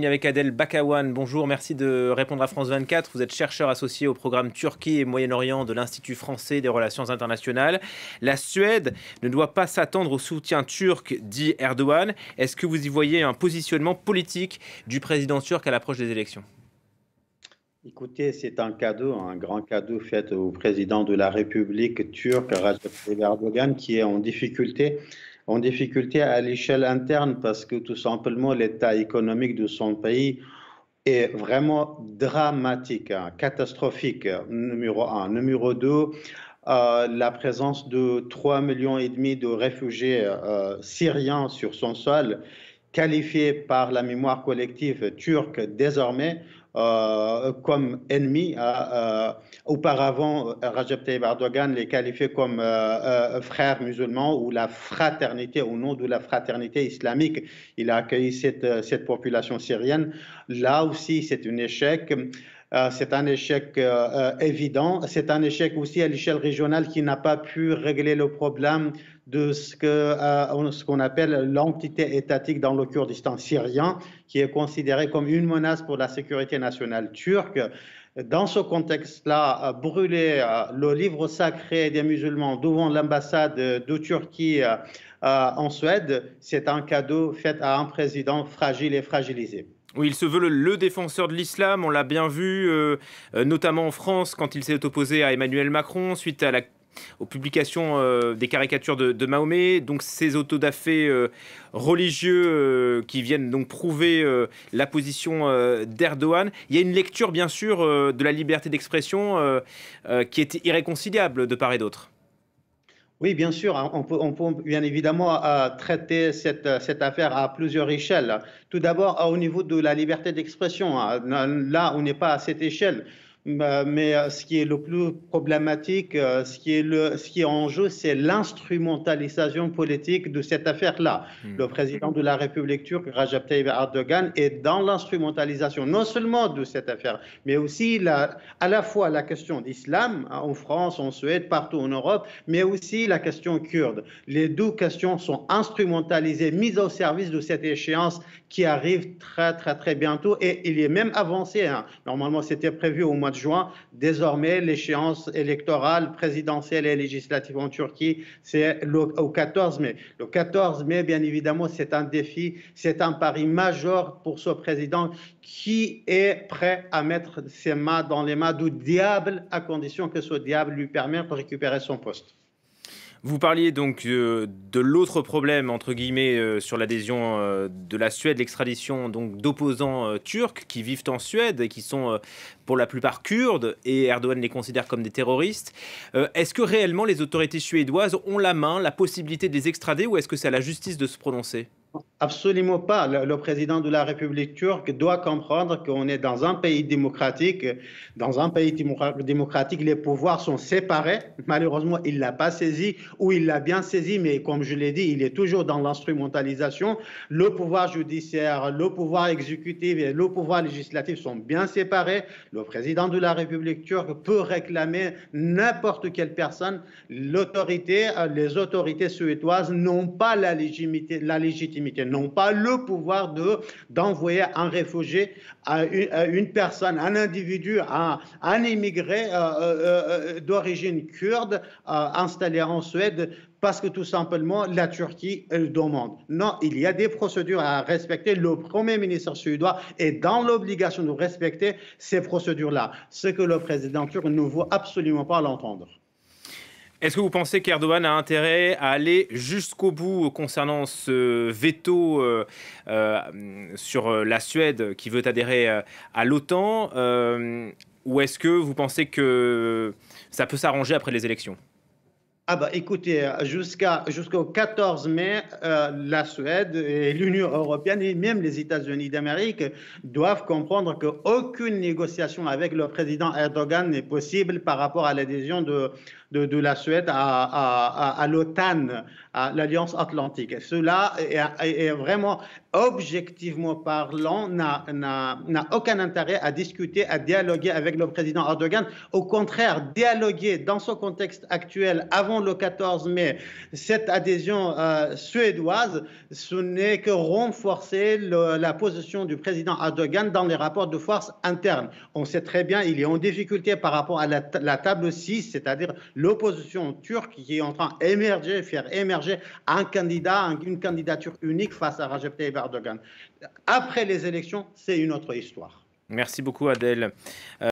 Avec Adel Bakawan. Bonjour, merci de répondre à France 24. Vous êtes chercheur associé au programme Turquie et Moyen-Orient de l'Institut français des relations internationales. La Suède ne doit pas s'attendre au soutien turc, dit Erdogan. Est-ce que vous y voyez un positionnement politique du président turc à l'approche des élections? Écoutez, c'est un cadeau, un grand cadeau fait au président de la République turque, Recep Tayyip Erdogan, qui est en difficulté à l'échelle interne parce que tout simplement l'état économique de son pays est vraiment dramatique, hein, catastrophique, numéro un. Numéro deux, la présence de 3,5 millions de réfugiés syriens sur son sol, qualifiés par la mémoire collective turque désormais comme ennemis. Auparavant, Recep Tayyip Erdogan les qualifiait comme frères musulmans ou la fraternité, au nom de la fraternité islamique. Il a accueilli cette population syrienne. Là aussi, c'est un échec. C'est un échec évident. C'est un échec aussi à l'échelle régionale qui n'a pas pu régler le problème de ce qu'on appelle l'entité étatique dans le Kurdistan syrien, qui est considéré comme une menace pour la sécurité nationale turque. Dans ce contexte-là, brûler le livre sacré des musulmans devant l'ambassade de Turquie en Suède, c'est un cadeau fait à un président fragile et fragilisé. Oui, il se veut le défenseur de l'islam, on l'a bien vu, notamment en France, quand il s'est opposé à Emmanuel Macron, suite à aux publications des caricatures de Mahomet, donc ces autodafés religieux qui viennent donc prouver la position d'Erdogan. Il y a une lecture, bien sûr, de la liberté d'expression qui est irréconciliable de part et d'autre. Oui, bien sûr, hein, on peut bien évidemment traiter cette affaire à plusieurs échelles. Tout d'abord, au niveau de la liberté d'expression, hein, là, on n'est pas à cette échelle. Mais ce qui est le plus problématique, ce qui est en jeu, c'est l'instrumentalisation politique de cette affaire-là. Le président de la République turque, Recep Tayyip Erdogan, est dans l'instrumentalisation non seulement de cette affaire, mais aussi à la fois la question d'islam, hein, en France, en Suède, partout en Europe, mais aussi la question kurde. Les deux questions sont instrumentalisées, mises au service de cette échéance qui arrive très, très, très bientôt. Et il est même avancé, hein. Normalement, c'était prévu au mois de juin. Désormais, l'échéance électorale présidentielle et législative en Turquie, c'est au 14 mai. Le 14 mai, bien évidemment, c'est un défi, c'est un pari majeur pour ce président qui est prêt à mettre ses mains dans les mains du diable à condition que ce diable lui permette de récupérer son poste. Vous parliez donc de l'autre problème, entre guillemets, sur l'adhésion de la Suède, l'extradition donc d'opposants turcs qui vivent en Suède et qui sont pour la plupart kurdes, et Erdogan les considère comme des terroristes. Est-ce que réellement les autorités suédoises ont la main, la possibilité de les extrader, ou est-ce que c'est à la justice de se prononcer? Absolument pas. Le président de la République turque doit comprendre qu'on est dans un pays démocratique. Dans un pays démocratique, les pouvoirs sont séparés. Malheureusement, il ne l'a pas saisi, ou il l'a bien saisi, mais comme je l'ai dit, il est toujours dans l'instrumentalisation. Le pouvoir judiciaire, le pouvoir exécutif et le pouvoir législatif sont bien séparés. Le président de la République turque peut réclamer n'importe quelle personne. Les autorités suédoises n'ont pas la légitimité, n'ont pas le pouvoir d'envoyer un réfugié, à une personne, un individu, un immigré d'origine kurde installé en Suède parce que tout simplement la Turquie le demande. Non, il y a des procédures à respecter. Le Premier ministre suédois est dans l'obligation de respecter ces procédures-là, ce que le président turc ne veut absolument pas l'entendre. Est-ce que vous pensez qu'Erdogan a intérêt à aller jusqu'au bout concernant ce veto sur la Suède qui veut adhérer à l'OTAN, ou est-ce que vous pensez que ça peut s'arranger après les élections? Ah bah écoutez, jusqu'au 14 mai, la Suède et l'Union européenne et même les États-Unis d'Amérique doivent comprendre qu'aucune négociation avec le président Erdogan n'est possible par rapport à l'adhésion de la Suède à l'OTAN, à l'Alliance Atlantique. Et cela est vraiment, objectivement parlant, n'a aucun intérêt à discuter, à dialoguer avec le président Erdogan. Au contraire, dialoguer dans ce contexte actuel, avant le 14 mai, cette adhésion suédoise, ce n'est que renforcer la position du président Erdogan dans les rapports de force internes. On sait très bien, il est en difficulté par rapport à la table 6, c'est-à-dire l'opposition turque qui est en train d'émerger, faire émerger un candidat, une candidature unique face à Recep Tayyip Erdogan. Après les élections, c'est une autre histoire. Merci beaucoup, Adel.